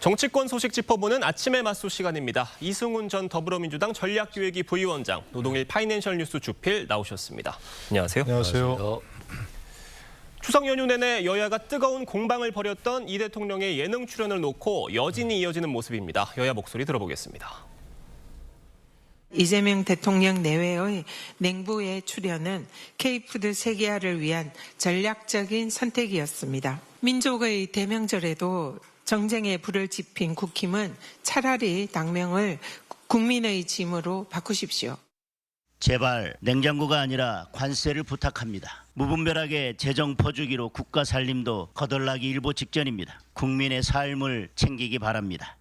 정치권 소식 짚어보는 아침의 맛소 시간입니다. 이승훈 전 더불어민주당 전략기획위 부위원장, 노동일 파이낸셜 뉴스 주필 나오셨습니다. 안녕하세요. 안녕하세요. 추석 연휴 내내 여야가 뜨거운 공방을 벌였던 이 대통령의 예능 출연을 놓고 여진이 이어지는 모습입니다. 여야 목소리 들어보겠습니다. 이재명 대통령 내외의 냉보의 출연은 K푸드 세계화를 위한 전략적인 선택이었습니다. 민족의 대명절에도 정쟁에 불을 지핀 국힘은 차라리 당명을 국민의 짐으로 바꾸십시오. 제발 냉장고가 아니라 관세를 부탁합니다. 무분별하게 재정 퍼주기로 국가 살림도 거덜나기 일보 직전입니다. 국민의 삶을 챙기기 바랍니다.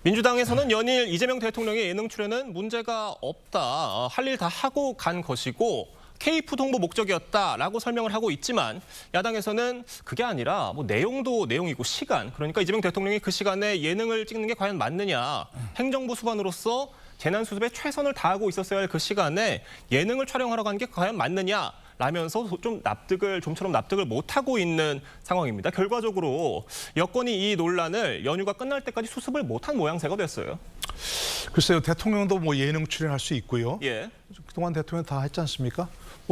민주당에서는 연일 이재명 대통령의 예능 출연은 문제가 없다, 할 일 다 하고 간 것이고 K푸드 홍보 목적이었다라고 설명을 하고 있지만 야당에서는 그게 아니라 내용도 내용이고 시간, 그러니까 이재명 대통령이 그 시간에 예능을 찍는 게 과연 맞느냐. 행정부 수반으로서 재난수습에 최선을 다하고 있었어야 할 그 시간에 예능을 촬영하러 간 게 과연 맞느냐. 라면서 좀처럼 납득을 못하고 있는 상황입니다. 결과적으로 여권이 이 논란을 연휴가 끝날 때까지 수습을 못한 모양새가 됐어요. 글쎄요, 대통령도 예능 출연할 수 있고요. 예. 그동안 대통령 다 했지 않습니까?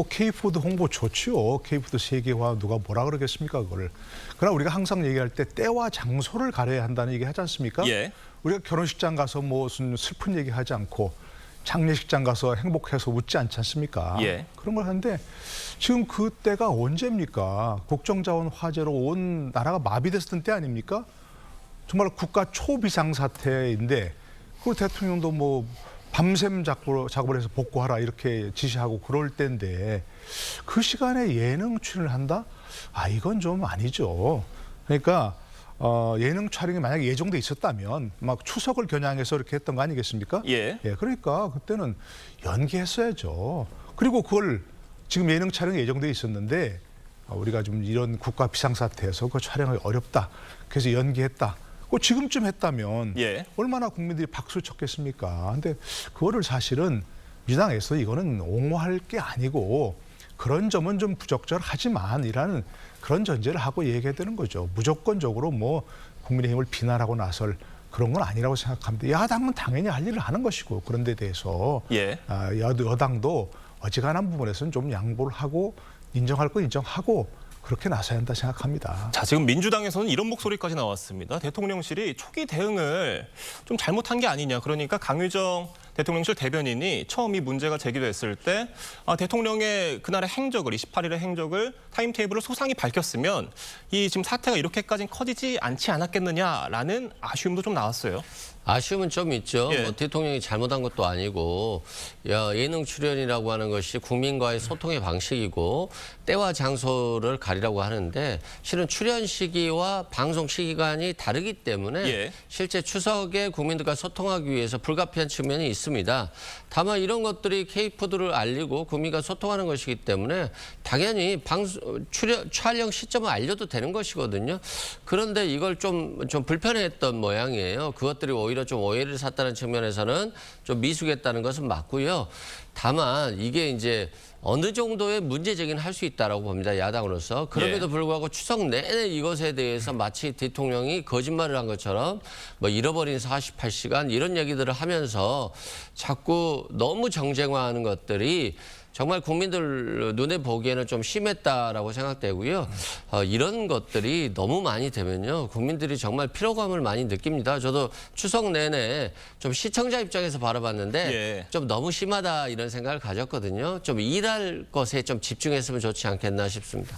K푸드 홍보 좋지요. K푸드 세계화 누가 뭐라 그러겠습니까, 그거를. 그러나 우리가 항상 얘기할 때 때와 장소를 가려야 한다는 얘기 하지 않습니까? 예. 우리가 결혼식장 가서 무슨 슬픈 얘기 하지 않고 장례식장 가서 행복해서 웃지 않지 않습니까? 예. 그런 걸 하는데 지금 그 때가 언제입니까? 국정자원 화재로 온 나라가 마비됐었던 때 아닙니까? 정말 국가 초비상사태인데 그 대통령도 밤샘 작업을 해서 복구하라 이렇게 지시하고 그럴 때인데 그 시간에 예능 출연을 한다? 이건 좀 아니죠. 그러니까 예능 촬영이 만약에 예정돼 있었다면 막 추석을 겨냥해서 이렇게 했던 거 아니겠습니까? 예. 그러니까 그때는 연기했어야죠. 그리고 그걸 지금 예능 촬영이 예정돼 있었는데 우리가 좀 이런 국가 비상사태에서 그 촬영이 어렵다. 그래서 연기했다. 지금쯤 했다면 예. 얼마나 국민들이 박수를 쳤겠습니까? 근데 그거를 사실은 민주당에서 이거는 옹호할 게 아니고 그런 점은 좀 부적절하지만 이라는 그런 전제를 하고 얘기해야 되는 거죠. 무조건적으로 국민의힘을 비난하고 나설 그런 건 아니라고 생각합니다. 야당은 당연히 할 일을 하는 것이고 그런 데 대해서 예. 여당도 어지간한 부분에서는 좀 양보를 하고 인정할 거 인정하고 그렇게 나서야 한다 생각합니다. 자, 지금 민주당에서는 이런 목소리까지 나왔습니다. 대통령실이 초기 대응을 좀 잘못한 게 아니냐. 그러니까 강유정 대통령실 대변인이 처음 이 문제가 제기됐을 때 대통령의 그날의 행적을, 28일의 행적을 타임테이블을 소상히 밝혔으면 이 지금 사태가 이렇게까지는 커지지 않지 않았겠느냐라는 아쉬움도 좀 나왔어요. 아쉬움은 좀 있죠. 예. 대통령이 잘못한 것도 아니고 예능 출연이라고 하는 것이 국민과의 소통의 방식이고 때와 장소를 가리라고 하는데 실은 출연 시기와 방송 시기간이 다르기 때문에 예. 실제 추석에 국민들과 소통하기 위해서 불가피한 측면이 있습니다. 다만 이런 것들이 K푸드를 알리고 국민과 소통하는 것이기 때문에 당연히 촬영 시점을 알려도 되는 것이거든요. 그런데 이걸 좀 불편해했던 모양이에요. 그것들이 오히려 좀 오해를 샀다는 측면에서는 좀 미숙했다는 것은 맞고요. 다만 이게 이제 어느 정도의 문제제기는 할 수 있다라고 봅니다. 야당으로서. 그럼에도 불구하고 추석 내내 이것에 대해서 마치 대통령이 거짓말을 한 것처럼 잃어버린 48시간 이런 얘기들을 하면서 자꾸 너무 정쟁화하는 것들이 정말 국민들 눈에 보기에는 좀 심했다라고 생각되고요. 이런 것들이 너무 많이 되면요. 국민들이 정말 피로감을 많이 느낍니다. 저도 추석 내내 좀 시청자 입장에서 바라봤는데 예. 좀 너무 심하다 이런 생각을 가졌거든요. 좀 일할 것에 좀 집중했으면 좋지 않겠나 싶습니다.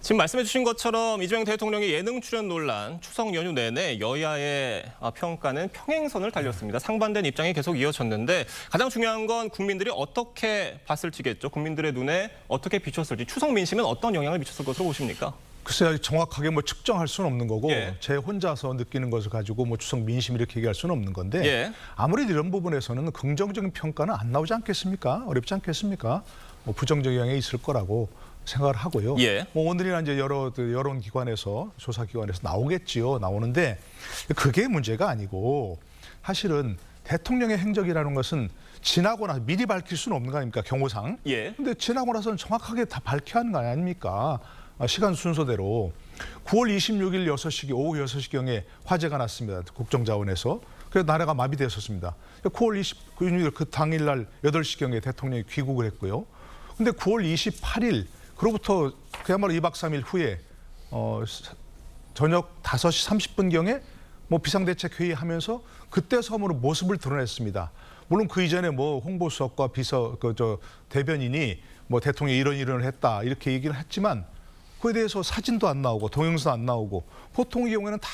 지금 말씀해 주신 것처럼 이재명 대통령의 예능 출연 논란, 추석 연휴 내내 여야의 평가는 평행선을 달렸습니다. 상반된 입장이 계속 이어졌는데 가장 중요한 건 국민들이 어떻게 봤을지겠죠. 국민들의 눈에 어떻게 비쳤을지. 추석 민심은 어떤 영향을 미쳤을 것으로 보십니까? 글쎄요, 정확하게 측정할 수는 없는 거고 예. 제 혼자서 느끼는 것을 가지고 추석 민심 이렇게 얘기할 수는 없는 건데 예. 아무래도 이런 부분에서는 긍정적인 평가는 안 나오지 않겠습니까? 어렵지 않겠습니까? 부정적 영향이 있을 거라고 생각을 하고요. 예. 오늘이나 이제 여러 여론기관에서 조사기관에서 나오겠지요. 나오는데 그게 문제가 아니고 사실은 대통령의 행적이라는 것은 지나고 나서 미리 밝힐 수는 없는 거 아닙니까? 경호상. 예. 근데 지나고 나서는 정확하게 다 밝혀야 하는 거 아닙니까? 시간 순서대로 9월 26일 6시, 오후 6시경에 화재가 났습니다. 국정자원에서. 그래서 나라가 마비되었습니다. 9월 29일 그 당일날 8시경에 대통령이 귀국을 했고요. 근데 9월 28일 그로부터 그야말로 2박 3일 후에 저녁 5시 30분경에 뭐 비상대책회의 하면서 그때 처음으로 모습을 드러냈습니다. 물론 그 이전에 뭐 홍보수석과 대변인이 뭐 대통령이 이런 일을 했다 이렇게 얘기를 했지만 그에 대해서 사진도 안 나오고 동영상 안 나오고 보통의 경우에는 다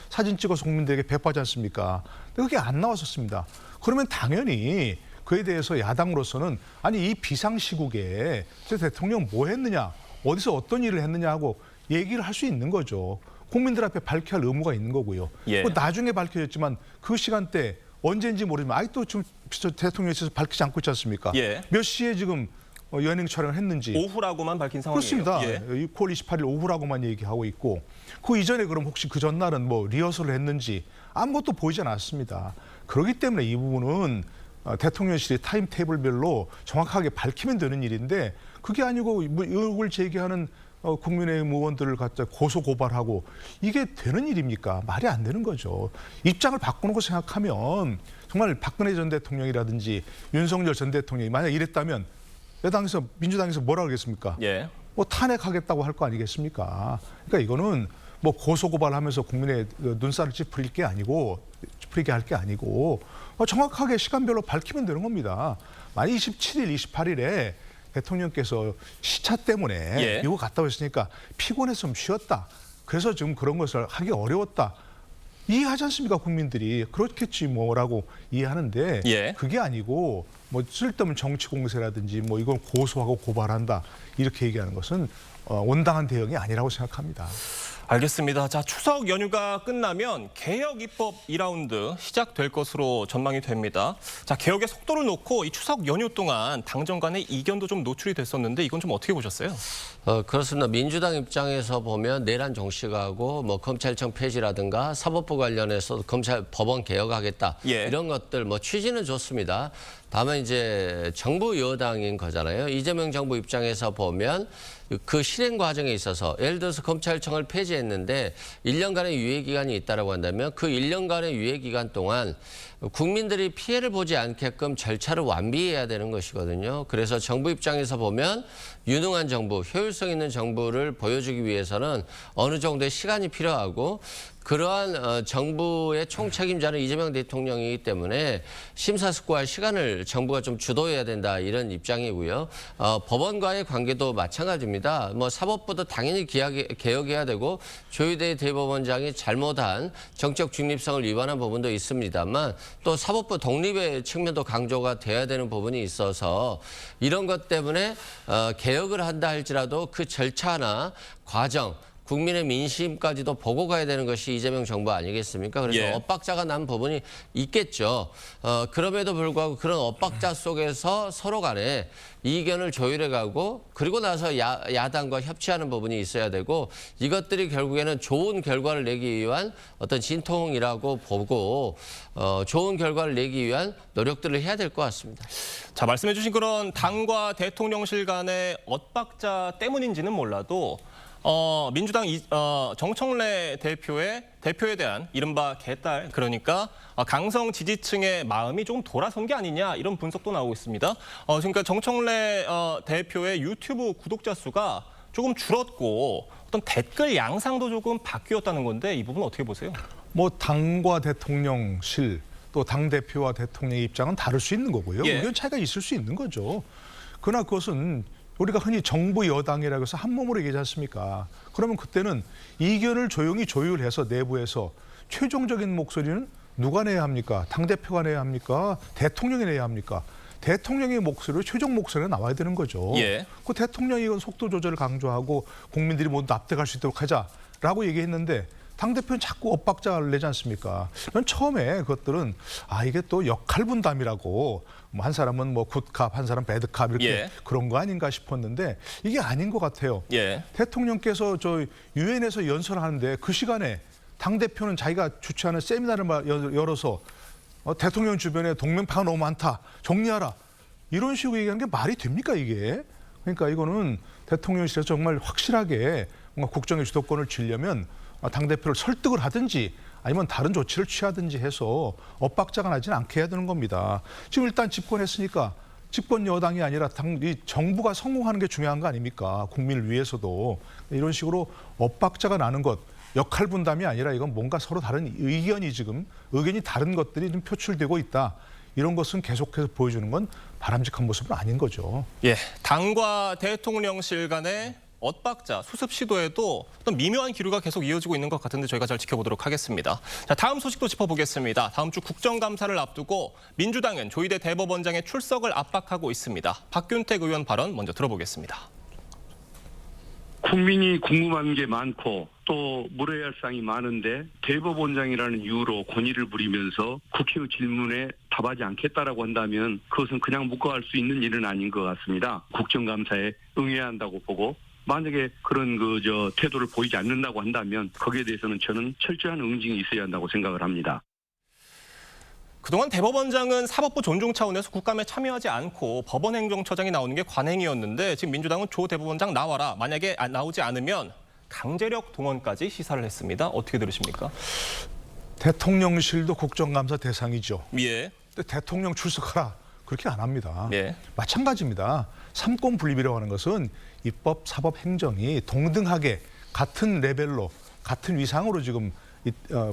사진 찍어서 국민들에게 배포하지 않습니까? 근데 그게 안 나왔었습니다. 그러면 당연히 그에 대해서 야당으로서는 아니 이 비상시국에 대통령 뭐 했느냐, 어디서 어떤 일을 했느냐 하고 얘기를 할 수 있는 거죠. 국민들 앞에 밝혀야 할 의무가 있는 거고요. 예. 뭐 나중에 밝혀졌지만 그 시간대 언제인지 모르지만 아직도 지금 대통령실에서 밝히지 않고 있지 않습니까? 예. 몇 시에 지금 연행 촬영을 했는지. 오후라고만 밝힌 상황이에요. 그렇습니다. 예. 9월 28일 오후라고만 얘기하고 있고 그 이전에 그럼 혹시 그 전날은 뭐 리허설을 했는지 아무것도 보이지 않았습니다. 그렇기 때문에 이 부분은 대통령실이 타임테이블별로 정확하게 밝히면 되는 일인데 그게 아니고 의혹을 제기하는 국민의힘 의원들을 갖다 고소 고발하고 이게 되는 일입니까? 말이 안 되는 거죠. 입장을 바꾸는 거 생각하면 정말 박근혜 전 대통령이라든지 윤석열 전 대통령이 만약 이랬다면 여당에서 민주당에서 뭐라 그러겠습니까? 예. 뭐 탄핵하겠다고 할 거 아니겠습니까? 그러니까 이거는 뭐 고소 고발하면서 국민의 눈살을 찌푸리게 할 게 아니고 정확하게 시간별로 밝히면 되는 겁니다. 만약 27일, 28일에 대통령께서 시차 때문에 예. 미국 갔다 오셨으니까 피곤해서 좀 쉬었다. 그래서 지금 그런 것을 하기 어려웠다. 이해하지 않습니까? 국민들이. 그렇겠지 뭐라고 이해하는데 예. 그게 아니고 뭐 쓸데없는 정치 공세라든지 뭐 이건 고소하고 고발한다. 이렇게 얘기하는 것은 온당한 대응이 아니라고 생각합니다. 알겠습니다. 자, 추석 연휴가 끝나면 개혁 입법 2라운드 시작될 것으로 전망이 됩니다. 자, 개혁의 속도를 놓고 이 추석 연휴 동안 당정 간의 이견도 좀 노출이 됐었는데 이건 좀 어떻게 보셨어요? 그렇습니다. 민주당 입장에서 보면 내란 종식하고 뭐 검찰청 폐지라든가 사법부 관련해서 법원 개혁하겠다 예. 이런 것들 뭐 취지는 좋습니다. 다만 이제 정부 여당인 거잖아요. 이재명 정부 입장에서 보면 그 실행 과정에 있어서 예를 들어서 검찰청을 폐지했는데 1년간의 유예 기간이 있다라고 한다면 그 1년간의 유예 기간 동안 국민들이 피해를 보지 않게끔 절차를 완비해야 되는 것이거든요. 그래서 정부 입장에서 보면 유능한 정부, 효율성 있는 정부를 보여주기 위해서는 어느 정도의 시간이 필요하고 그러한 정부의 총책임자는 이재명 대통령이기 때문에 심사숙고할 시간을 정부가 좀 주도해야 된다 이런 입장이고요. 법원과의 관계도 마찬가지입니다. 뭐 사법부도 당연히 개혁해야 되고 조희대 대법원장이 잘못한 정적 중립성을 위반한 부분도 있습니다만 또 사법부 독립의 측면도 강조가 돼야 되는 부분이 있어서 이런 것 때문에 개혁을 한다 할지라도 그 절차나 과정 국민의 민심까지도 보고 가야 되는 것이 이재명 정부 아니겠습니까? 그래서 예. 엇박자가 난 부분이 있겠죠. 그럼에도 불구하고 그런 엇박자 속에서 서로 간에 이견을 조율해가고 그리고 나서 야당과 협치하는 부분이 있어야 되고 이것들이 결국에는 좋은 결과를 내기 위한 어떤 진통이라고 보고 좋은 결과를 내기 위한 노력들을 해야 될 것 같습니다. 자, 말씀해 주신 그런 당과 대통령실 간의 엇박자 때문인지는 몰라도 민주당 정청래 대표에 대한 이른바 개딸, 그러니까 강성 지지층의 마음이 조금 돌아선 게 아니냐 이런 분석도 나오고 있습니다. 그러니까 정청래 대표의 유튜브 구독자 수가 조금 줄었고 어떤 댓글 양상도 조금 바뀌었다는 건데 이 부분 어떻게 보세요? 뭐 당과 대통령실 또 당대표와 대통령의 입장은 다를 수 있는 거고요. 예. 의견 차이가 있을 수 있는 거죠. 그러나 그것은 우리가 흔히 정부 여당이라고 해서 한 몸으로 얘기하지 않습니까? 그러면 그때는 이견을 조용히 조율해서 내부에서 최종적인 목소리는 누가 내야 합니까? 당대표가 내야 합니까? 대통령이 내야 합니까? 대통령의 목소리로 최종 목소리가 나와야 되는 거죠. 예. 그 대통령이 이건 속도 조절을 강조하고 국민들이 모두 납득할 수 있도록 하자라고 얘기했는데 당대표는 자꾸 엇박자를 내지 않습니까? 전 처음에 그것들은 이게 또 역할 분담이라고 한 사람은 뭐 굿캅, 한 사람 배드캅 이렇게 예. 그런 거 아닌가 싶었는데 이게 아닌 것 같아요. 예. 대통령께서 저 유엔에서 연설하는데 그 시간에 당대표는 자기가 주최하는 세미나를 열어서 대통령 주변에 동맹파가 너무 많다. 정리하라. 이런 식으로 얘기하는 게 말이 됩니까 이게? 그러니까 이거는 대통령실에서 정말 확실하게 뭔가 국정의 주도권을 쥐려면 당대표를 설득을 하든지 아니면 다른 조치를 취하든지 해서 엇박자가 나지는 않게 해야 되는 겁니다. 지금 일단 집권했으니까 집권 여당이 아니라 이 정부가 성공하는 게 중요한 거 아닙니까? 국민을 위해서도. 이런 식으로 엇박자가 나는 것, 역할 분담이 아니라 이건 뭔가 서로 다른 의견이 다른 것들이 좀 표출되고 있다. 이런 것은 계속해서 보여주는 건 바람직한 모습은 아닌 거죠. 예, 당과 대통령실 간의 엇박자, 수습 시도에도 어떤 미묘한 기류가 계속 이어지고 있는 것 같은데 저희가 잘 지켜보도록 하겠습니다. 자, 다음 소식도 짚어보겠습니다. 다음 주 국정감사를 앞두고 민주당은 조희대 대법원장의 출석을 압박하고 있습니다. 박균택 의원 발언 먼저 들어보겠습니다. 국민이 궁금한 게 많고 또 물어야 할 사항이 많은데 대법원장이라는 이유로 권위를 부리면서 국회의 질문에 답하지 않겠다라고 한다면 그것은 그냥 묵과할 수 있는 일은 아닌 것 같습니다. 국정감사에 응해야 한다고 보고 만약에 그런 태도를 보이지 않는다고 한다면 거기에 대해서는 저는 철저한 응징이 있어야 한다고 생각을 합니다. 그동안 대법원장은 사법부 존중 차원에서 국감에 참여하지 않고 법원행정처장이 나오는 게 관행이었는데 지금 민주당은 조 대법원장 나와라. 만약에 나오지 않으면 강제력 동원까지 시사를 했습니다. 어떻게 들으십니까? 대통령실도 국정감사 대상이죠. 예. 근데 대통령 출석하라. 그렇게 안 합니다. 예. 마찬가지입니다. 삼권 분립이라고 하는 것은 입법, 사법, 행정이 동등하게 같은 레벨로 같은 위상으로 지금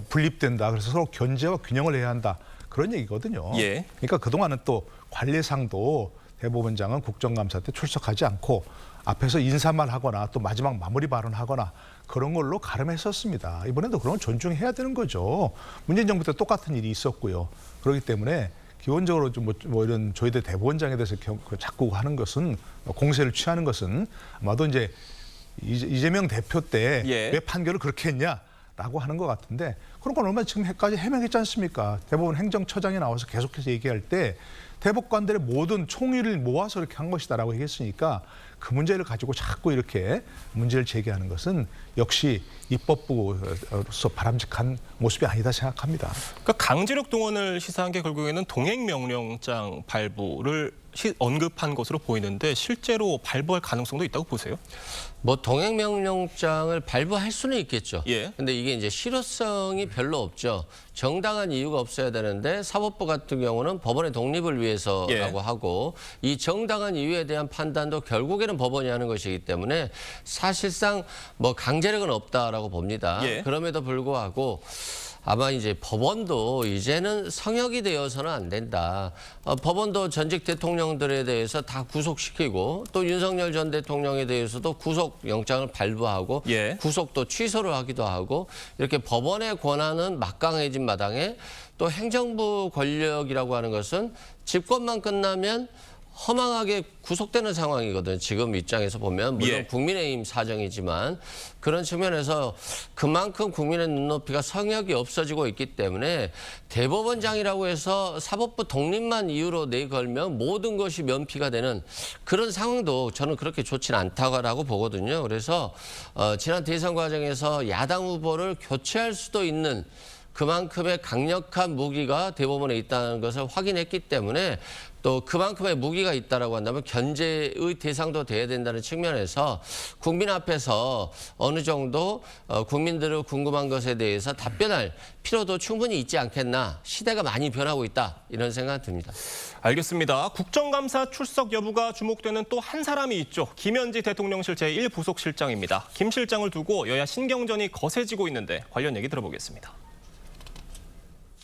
분립된다. 그래서 서로 견제와 균형을 해야 한다. 그런 얘기거든요. 예. 그러니까 그동안은 또 관례상도 대법원장은 국정감사 때 출석하지 않고 앞에서 인사말 하거나 또 마지막 마무리 발언하거나 그런 걸로 가름했었습니다. 이번에도 그런 걸 존중해야 되는 거죠. 문재인 정부 때 똑같은 일이 있었고요. 그렇기 때문에 기본적으로 좀 이런 조희대 대법원장에 대해서 자꾸 하는 것은 공세를 취하는 것은 아마도 이제 이재명 대표 때 왜 판결을 그렇게 했냐라고 하는 것 같은데 그런 건 얼마나 지금까지 해명했지 않습니까? 대법원 행정처장이 나와서 계속해서 얘기할 때 대법관들의 모든 총의를 모아서 이렇게 한 것이다라고 얘기했으니까 그 문제를 가지고 자꾸 이렇게 문제를 제기하는 것은 역시 입법부로서 바람직한 모습이 아니다 생각합니다. 그러니까 강제력 동원을 시사한 게 결국에는 동행명령장 발부를 언급한 것으로 보이는데 실제로 발부할 가능성도 있다고 보세요? 뭐 동행명령장을 발부할 수는 있겠죠. 예. 근데 이게 이제 실효성이 별로 없죠. 정당한 이유가 없어야 되는데 사법부 같은 경우는 법원의 독립을 위해서라고 하고 이 정당한 이유에 대한 판단도 결국에는 법원이 하는 것이기 때문에 사실상 뭐 강제력은 없다라고 봅니다. 그럼에도 불구하고 아마 이제 법원도 이제는 성역이 되어서는 안 된다. 법원도 전직 대통령들에 대해서 다 구속시키고 또 윤석열 전 대통령에 대해서도 구속영장을 발부하고 구속도 취소를 하기도 하고 이렇게 법원의 권한은 막강해진 마당에 또 행정부 권력이라고 하는 것은 집권만 끝나면 허망하게 구속되는 상황이거든요. 지금 입장에서 보면 물론 국민의힘 사정이지만 그런 측면에서 그만큼 국민의 눈높이가 성역이 없어지고 있기 때문에 대법원장이라고 해서 사법부 독립만 이유로 내걸면 모든 것이 면피가 되는 그런 상황도 저는 그렇게 좋지는 않다고 보거든요. 그래서 지난 대선 과정에서 야당 후보를 교체할 수도 있는 그만큼의 강력한 무기가 대법원에 있다는 것을 확인했기 때문에 또 그만큼의 무기가 있다라고 한다면 견제의 대상도 돼야 된다는 측면에서 국민 앞에서 어느 정도 국민들의 궁금한 것에 대해서 답변할 필요도 충분히 있지 않겠나. 시대가 많이 변하고 있다. 이런 생각이 듭니다. 알겠습니다. 국정감사 출석 여부가 주목되는 또 한 사람이 있죠. 김현지 대통령실 제1부속실장입니다. 김 실장을 두고 여야 신경전이 거세지고 있는데 관련 얘기 들어보겠습니다.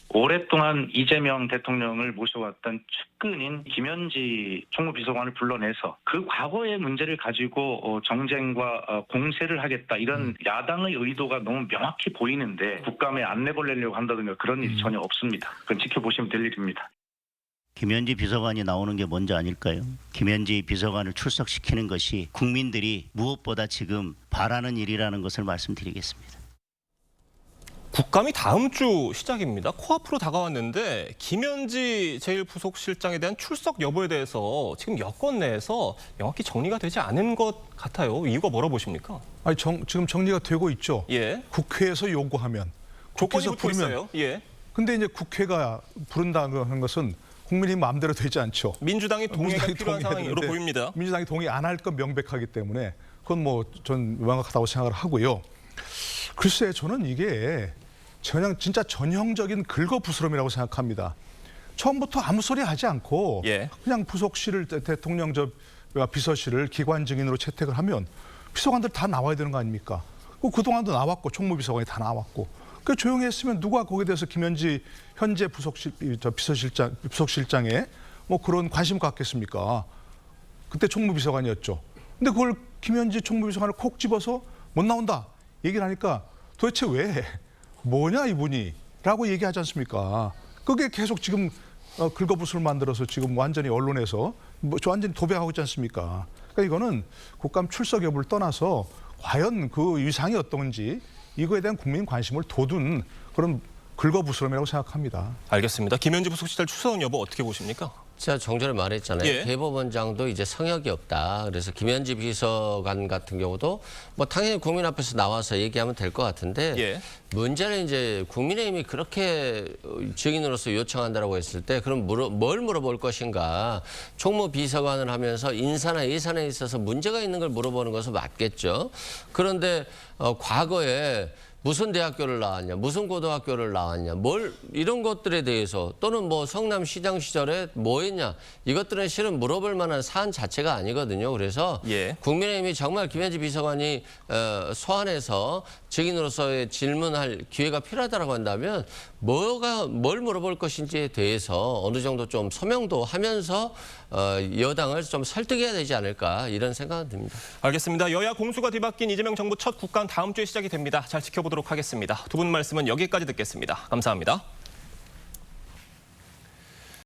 오랫동안 이재명 대통령을 모셔왔던 측근인 김현지 총무비서관을 불러내서 그 과거의 문제를 가지고 정쟁과 공세를 하겠다 이런 야당의 의도가 너무 명확히 보이는데 국감에 안 내보내려고 한다든가 그런 일이 전혀 없습니다. 그건 지켜보시면 될 일입니다. 김현지 비서관이 나오는 게 먼저 아닐까요? 김현지 비서관을 출석시키는 것이 국민들이 무엇보다 지금 바라는 일이라는 것을 말씀드리겠습니다. 국감이 다음 주 시작입니다. 코앞으로 다가왔는데 김현지 제1부속실장에 대한 출석 여부에 대해서 지금 여권 내에서 명확히 정리가 되지 않은 것 같아요. 이유가 뭐라 보십니까? 아니 지금 정리가 되고 있죠. 국회에서 요구하면 조건이 국회에서 붙어 부르면 있어요. 근데 이제 국회가 부른다는 것은 국민이 마음대로 되지 않죠. 민주당이 동의가 민주당이 필요한 동의해야 상황으로 되는데 보입니다. 민주당이 동의 안 할 건 명백하기 때문에 그건 뭐 전 명확하다고 생각을 하고요. 글쎄 저는 이게 그냥 진짜 전형적인 긁어부스럼이라고 생각합니다. 처음부터 아무 소리 하지 않고 예. 그냥 부속실을 대통령 비서실을 기관 증인으로 채택을 하면 비서관들 다 나와야 되는 거 아닙니까? 그동안도 나왔고 총무비서관이 다 나왔고 그 조용히 했으면 누가 거기에 대해서 김현지 현재 비서실장에 뭐 그런 관심 갖겠습니까? 그때 총무비서관이었죠. 근데 그걸 김현지 총무비서관을 콕 집어서 못 나온다 얘기를 하니까 도대체 왜 뭐냐 이분이 라고 얘기하지 않습니까? 그게 계속 지금 긁어부스를 만들어서 지금 완전히 언론에서 완전히 도배하고 있지 않습니까? 그러니까 이거는 국감 출석 여부를 떠나서 과연 그 위상이 어떤지 이거에 대한 국민 관심을 돋운 그런 긁어부스럼이라고 생각합니다. 알겠습니다. 김현지 부속실장 출석 여부 어떻게 보십니까? 제가 정전에 말했잖아요. 예. 대법원장도 이제 성역이 없다. 그래서 김현지 비서관 같은 경우도 뭐 당연히 국민 앞에서 나와서 얘기하면 될 것 같은데 예. 문제는 이제 국민의힘이 그렇게 증인으로서 요청한다라고 했을 때 그럼 뭘 물어볼 것인가. 총무 비서관을 하면서 인사나 예산에 있어서 문제가 있는 걸 물어보는 것은 맞겠죠. 그런데 과거에 무슨 대학교를 나왔냐, 무슨 고등학교를 나왔냐, 이런 것들에 대해서 또는 뭐 성남시장 시절에 뭐 했냐, 이것들은 실은 물어볼 만한 사안 자체가 아니거든요. 그래서 예. 국민의힘이 정말 김현지 비서관이 소환해서 증인으로서의 질문할 기회가 필요하다고 한다면 뭘 물어볼 것인지에 대해서 어느 정도 좀 소명도 하면서 여당을 좀 설득해야 되지 않을까 이런 생각은 듭니다. 알겠습니다. 여야 공수가 뒤바뀐 이재명 정부 첫 국감 다음 주에 시작이 됩니다. 잘 지켜보도록 하겠습니다. 두 분 말씀은 여기까지 듣겠습니다. 감사합니다.